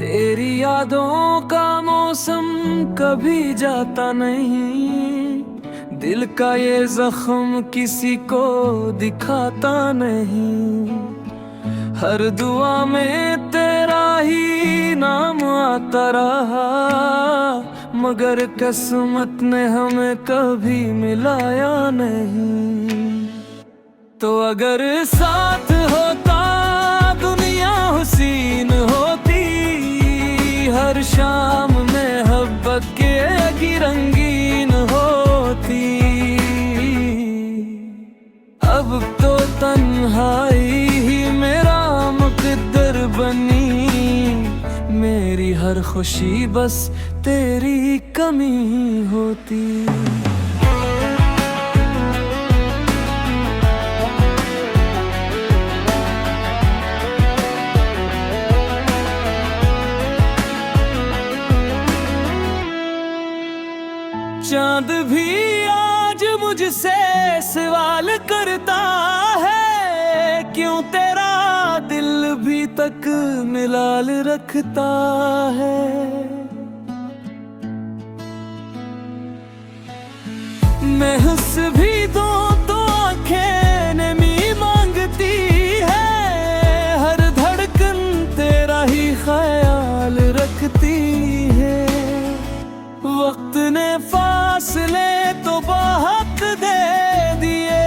तेरी यादों का मौसम कभी जाता नहीं, दिल का ये जख्म किसी को दिखाता नहीं। हर दुआ में तेरा ही नाम आता रहा, मगर किस्मत ने हमें कभी मिलाया नहीं। तो अगर साथ होता दुनिया हुसीन होती, हर शाम में मोहब्बत की रंगीन होती। अब तो तन्हाई ही मेरा मुकद्दर बनी, मेरी हर खुशी बस तेरी कमी होती। चांद भी आज मुझसे सवाल करता है, क्यों तेरा दिल भी तक मिलाल रखता है। मैं हंस भी दूं तो आंखें नमी मांगती है, हर धड़कन तेरा ही ख्याल रखती है। वक्त ने फासले तो बहुत दे दिए,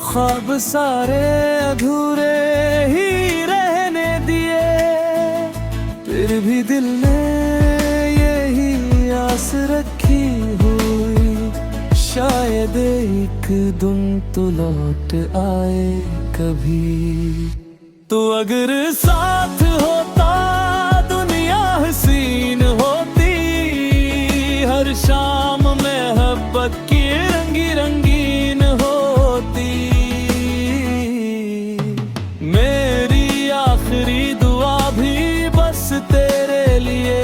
ख्वाब सारे अधूरे ही रहने दिए, फिर भी दिल ने यही आस रखी हुई, शायद एक दिन तो लौट आए कभी। तो अगर साथ होता दुनिया हसीन होती, हर शाम मोहब्बत की रंगीन होती। मेरी आखिरी दुआ भी बस तेरे लिए,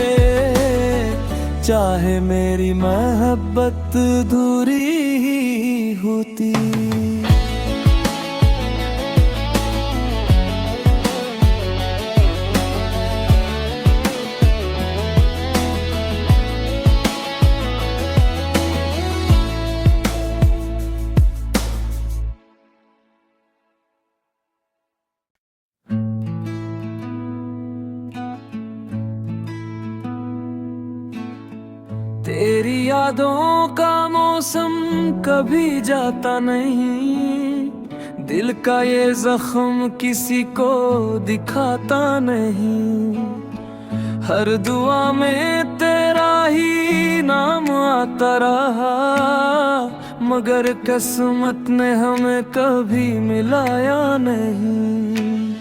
चाहे मेरी मोहब्बत दूरी ही होती। तेरी यादों का मौसम कभी जाता नहीं, दिल का ये जख्म किसी को दिखाता नहीं। हर दुआ में तेरा ही नाम आता रहा, मगर किस्मत ने हमें कभी मिलाया नहीं।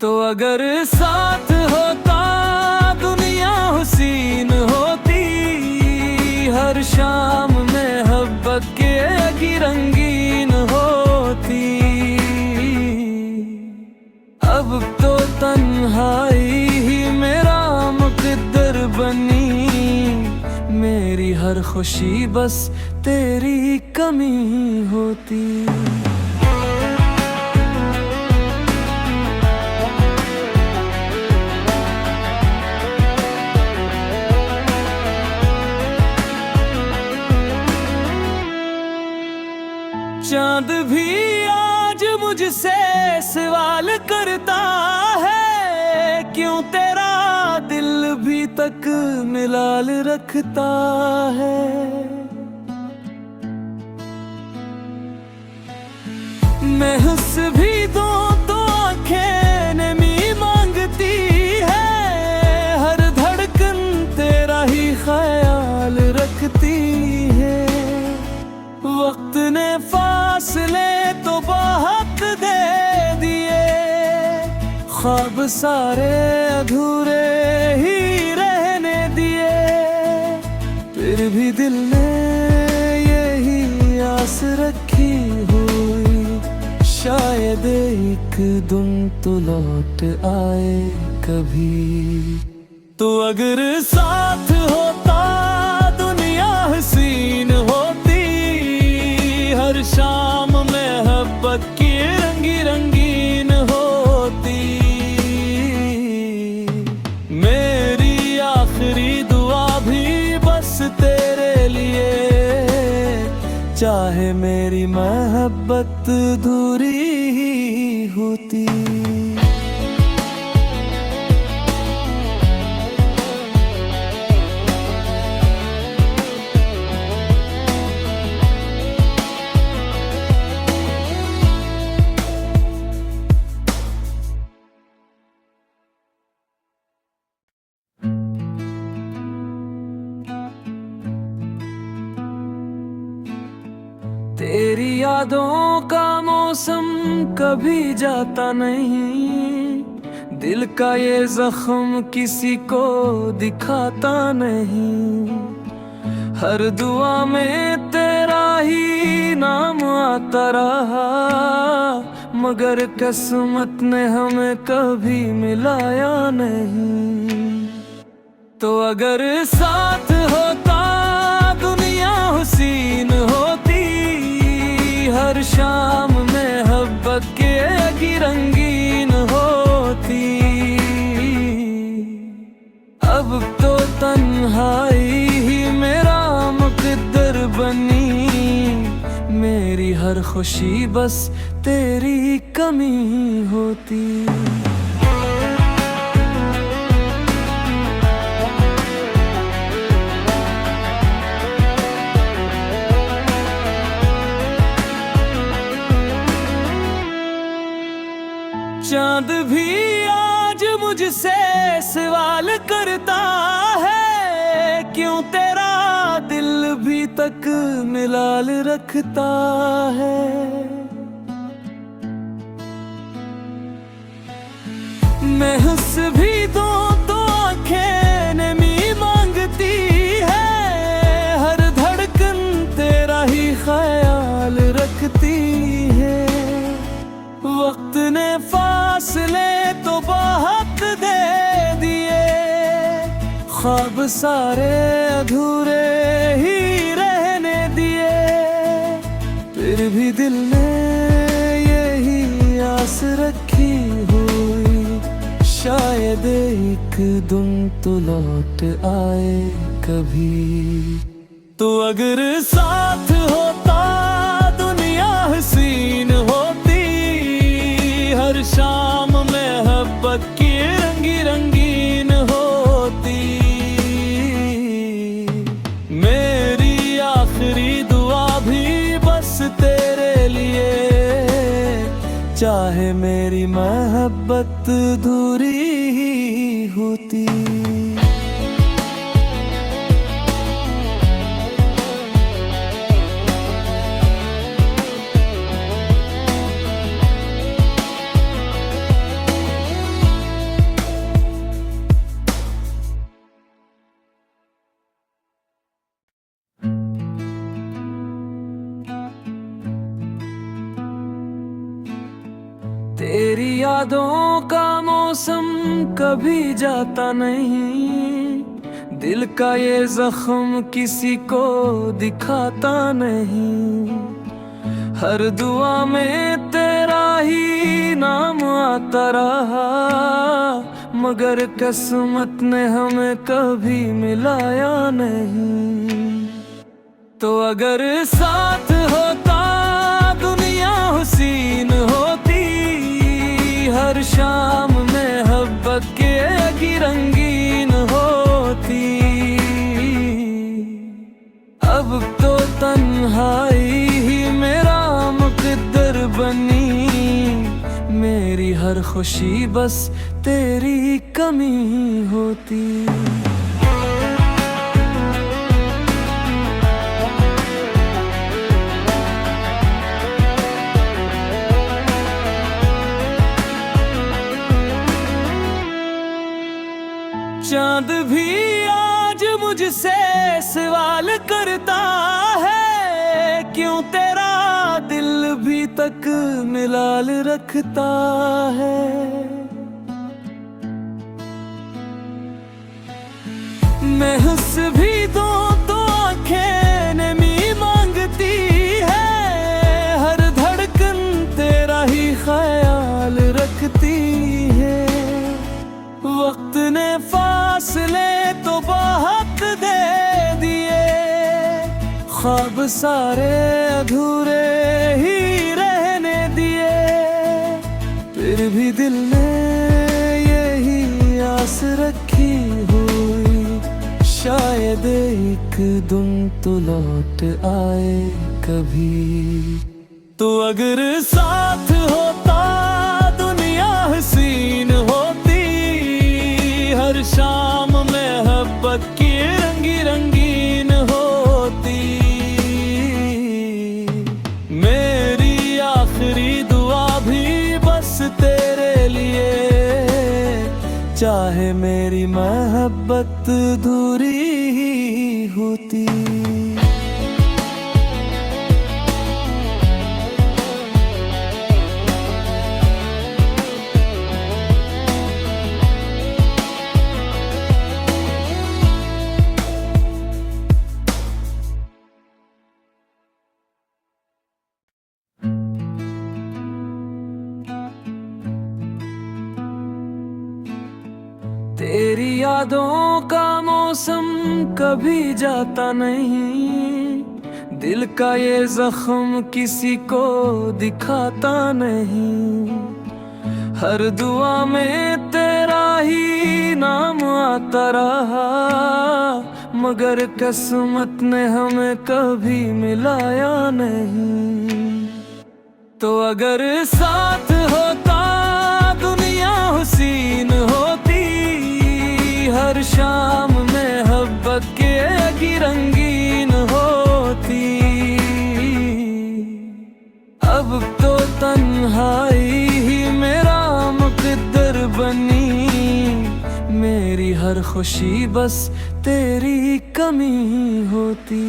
तो अगर साथ होता दुनिया हुसीन होती, हर शाम में मोहब्बत की रंगीन होती। अब तो तन्हाई ही मेरा मुकद्दर बनी, मेरी हर खुशी बस तेरी कमी होती। चांद भी आज मुझसे सवाल करता है, क्यों तेरा दिल भी तक मिलाल रखता है। मैं हंस भी दूं तो आंखें नमी मांगती है, हर धड़कन तेरा ही ख्याल रखती है। वक्त ने फासले तो बहुत दे दिए, ख्वाब सारे अधूरे ही रहने दिए, फिर भी दिल ने यही आस रखी हुई, शायद एक दिन तो लौट आए कभी। तो अगर साथ होता दुनिया हसीन होती, हर शाम मोहब्बत की रंगीन होती। चाहे मेरी मोहब्बत अधूरी ही होती। तेरी यादों का मौसम कभी जाता नहीं, दिल का ये जख्म किसी को दिखाता नहीं। हर दुआ में तेरा ही नाम आता रहा, मगर किस्मत ने हमें कभी मिलाया नहीं। तो अगर साथ होता दुनिया हुसीन होती, हर शाम मोहब्बत की रंगीन होती। अब तो तन्हाई ही मेरा मुकद्दर बनी, मेरी हर खुशी बस तेरी कमी होती। चांद भी आज मुझसे सवाल करता है, क्यों तेरा दिल भी तक मिलाल रखता है। मैं हंस भी दूं तो आंखें नमी मांगती है, हर धड़कन तेरा ही ख्याल रखती है। वक्त ने फासले तो बहुत दे दिए, ख्वाब सारे अधूरे ही रहने दिए। फिर भी दिल ने यही आस रखी हुई, शायद एक दिन तो लौट आए कभी। तो अगर साथ होता दुनिया हसीन होती, हर शाम मोहब्बत की रंगीन होती। मेरी आखिरी दुआ भी बस तेरे लिए, चाहे मेरी मोहब्बत अधूरी ही होती। तेरी यादों का मौसम कभी जाता नहीं, दिल का ये जख्म किसी को दिखाता नहीं। हर दुआ में तेरा ही नाम आता रहा, मगर किस्मत ने हमें कभी मिलाया नहीं। तो अगर साथ होता दुनिया हुसीन होती, हर शाम मोहब्बत की रंगीन होती। अब तो तन्हाई ही मेरा मुकद्दर बनी, मेरी हर खुशी बस तेरी कमी होती। चांद भी आज मुझसे सवाल करता है, क्यों तेरा दिल भी तक मिलाल रखता है। मैं हंस भी दूं तो आंखें नमी मांगती है, हर धड़कन तेरा ही ख्याल रखती है। वक्त ने फासले तो बहुत दे दिए, ख्वाब सारे अधूरे ही रहने दिए, फिर भी दिल ने यही आस रखी हुई, शायद एक दिन तो लौट आए कभी। तो अगर साथ होता दुनिया हसीन होती, हर शाम मोहब्बत की रंगी रंगीन होती। मेरी आखिरी दुआ भी बस तेरे लिए, चाहे मेरी मोहब्बत दूरी ही होती। तेरी यादों का मौसम कभी जाता नहीं, दिल का ये जख्म किसी को दिखाता नहीं। हर दुआ में तेरा ही नाम आता रहा, मगर किस्मत ने हमें कभी मिलाया नहीं। तो अगर साथ होता दुनिया हसीन होती, हर शाम मोहब्बत की रंगीन होती। अब तो तन्हाई ही मेरा मुकद्दर बनी, मेरी हर खुशी बस तेरी कमी होती।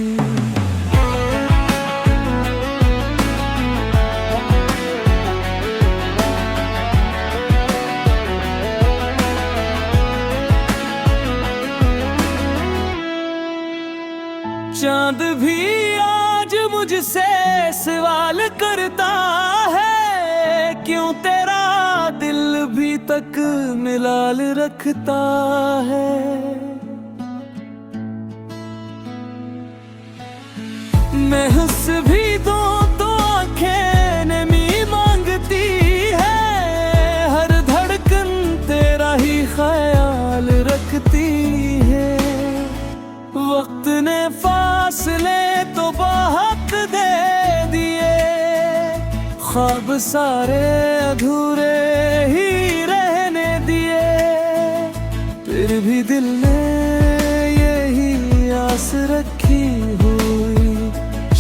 चांद भी आज मुझसे सवाल करता है, क्यों तेरा दिल भी तक मिलाल रखता है। मैं हंस भी दूं तो आंखें नमी मांगती है, हर धड़कन तेरा ही ख्याल रखती है। वक्त ने फासले तो बहुत दे दिए, ख्वाब सारे अधूरे ही रहने दिए, फिर भी दिल ने यही आस रखी हुई,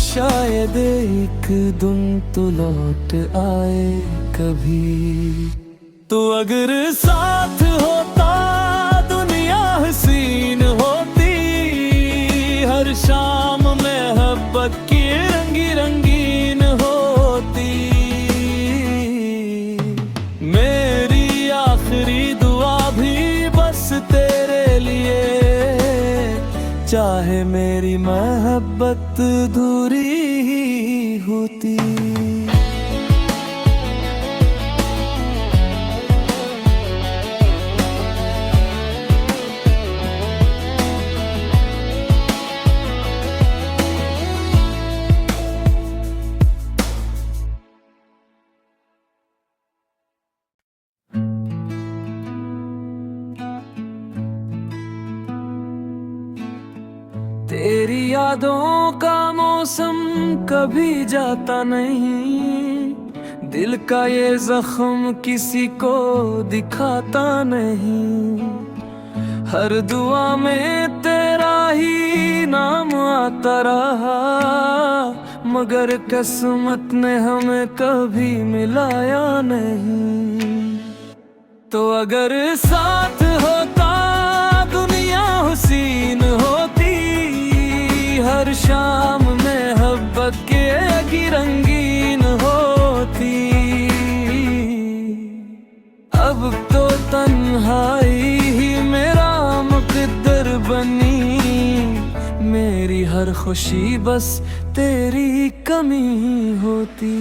शायद एक दिन तो लौट आए कभी। तो अगर साथ होता दुनिया हसीन होती, हर शाम मोहब्बत की रंगी रंगीन होती। मेरी आखिरी दुआ भी बस तेरे लिए, चाहे मेरी मोहब्बत दूरी ही होती। तेरी यादों का मौसम कभी जाता नहीं, दिल का ये जख्म किसी को दिखाता नहीं। हर दुआ में तेरा ही नाम आता रहा, मगर किस्मत ने हमें कभी मिलाया नहीं। तो अगर साथ होता दुनिया हसीन होती, हर शाम मोहब्बत की रंगीन होती। अब तो तन्हाई ही मेरा मुकद्दर बनी, मेरी हर खुशी बस तेरी कमी होती।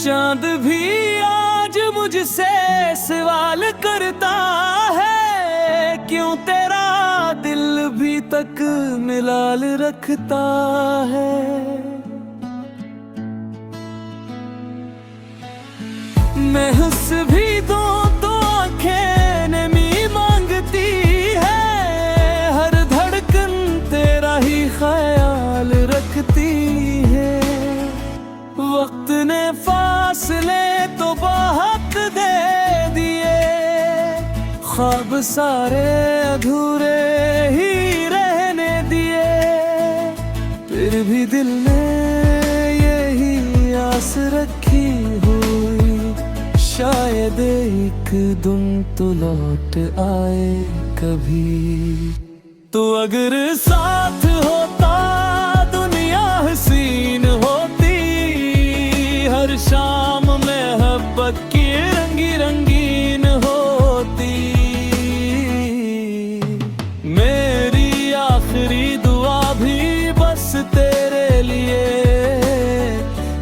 चांद भी आज मुझसे सवाल करता है, क्यों तेरा दिल भी तक मिलाल रखता है। मैं हंस भी दूं तो आंखें नमी मांगती है, हर धड़कन तेरा ही ख्याल रखती है। वक्त ने फासले तो बहुत दे दिए, ख्वाब सारे अधूरे ही रहने दिए, फिर भी दिल ने यही आस रखी हुई, शायद एक दिन तो लौट आए कभी। तो अगर साथ होता दुनिया हसीन होती, हर शाम मोहब्बत की रंगी रंगीन होती। मेरी आखिरी दुआ भी बस तेरे लिए,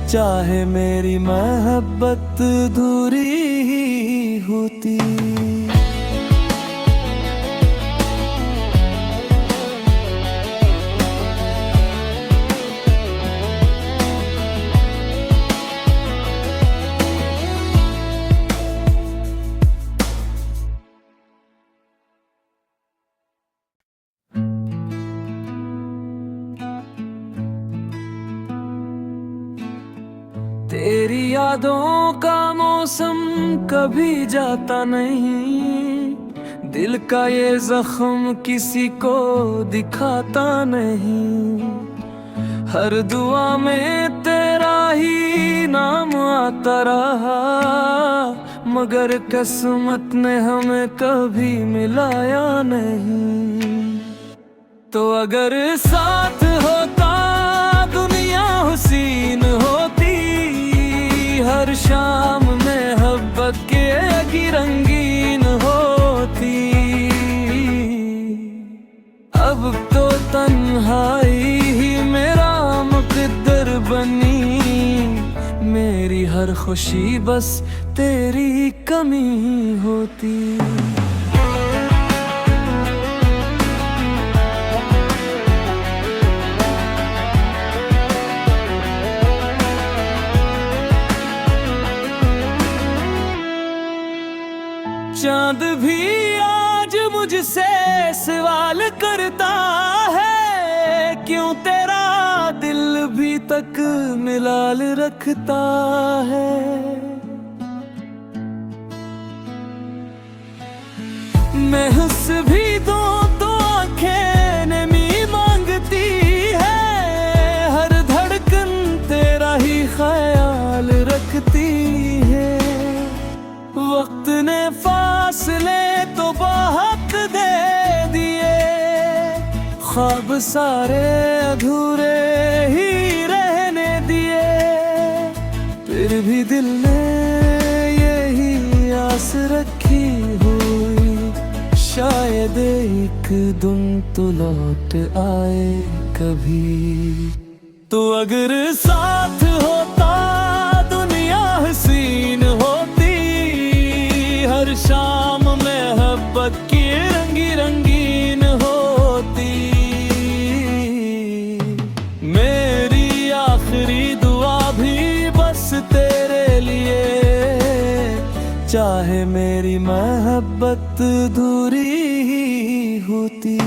चाहे मेरी मोहब्बत दूरी ही होती। तेरी यादों का मौसम कभी जाता नहीं, दिल का ये जख्म किसी को दिखाता नहीं। हर दुआ में तेरा ही नाम आता रहा, मगर किस्मत ने हमें कभी मिलाया नहीं। तो अगर साथ होता दुनिया हसीन होती, हर शाम मोहब्बत की रंगीन होती। अब तो तन्हाई ही मेरा मुकद्दर बनी, मेरी हर खुशी बस तेरी कमी होती। चांद भी आज मुझसे सवाल करता है, क्यों तेरा दिल भी तक मिलाल रखता है। मैं हंस भी दूं तो आंखें नमी मांगती है, हर धड़कन तेरा ही ख्याल रखती है। वक्त ने फासले तो बहुत दे दिए, ख्वाब सारे अधूरे ही रहने दिए, फिर भी दिल ने यही आस रखी हुई, शायद एक दिन तो लौट आए कभी। तो अगर साथ होता दुनिया हसीन होती, हर शाम मोहब्बत की रंगी रंगीन होती। मेरी आखिरी दुआ भी बस तेरे लिए, चाहे मेरी मोहब्बत दूरी ही होती।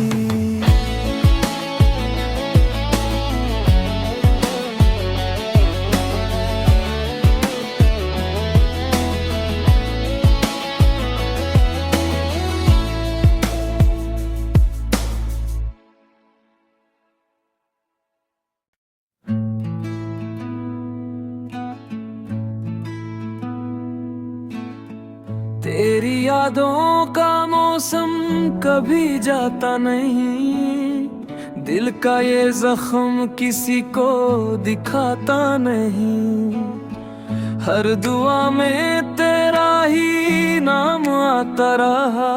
तेरी यादों का मौसम कभी जाता नहीं, दिल का ये जख्म किसी को दिखाता नहीं। हर दुआ में तेरा ही नाम आता रहा,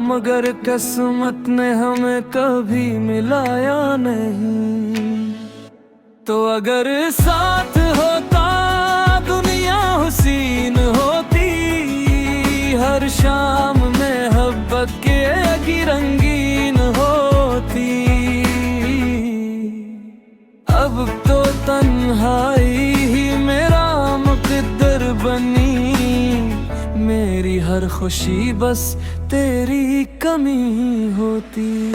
मगर किस्मत ने हमें कभी मिलाया नहीं। तो अगर साथ होता मेरी हर खुशी बस तेरी कमी होती।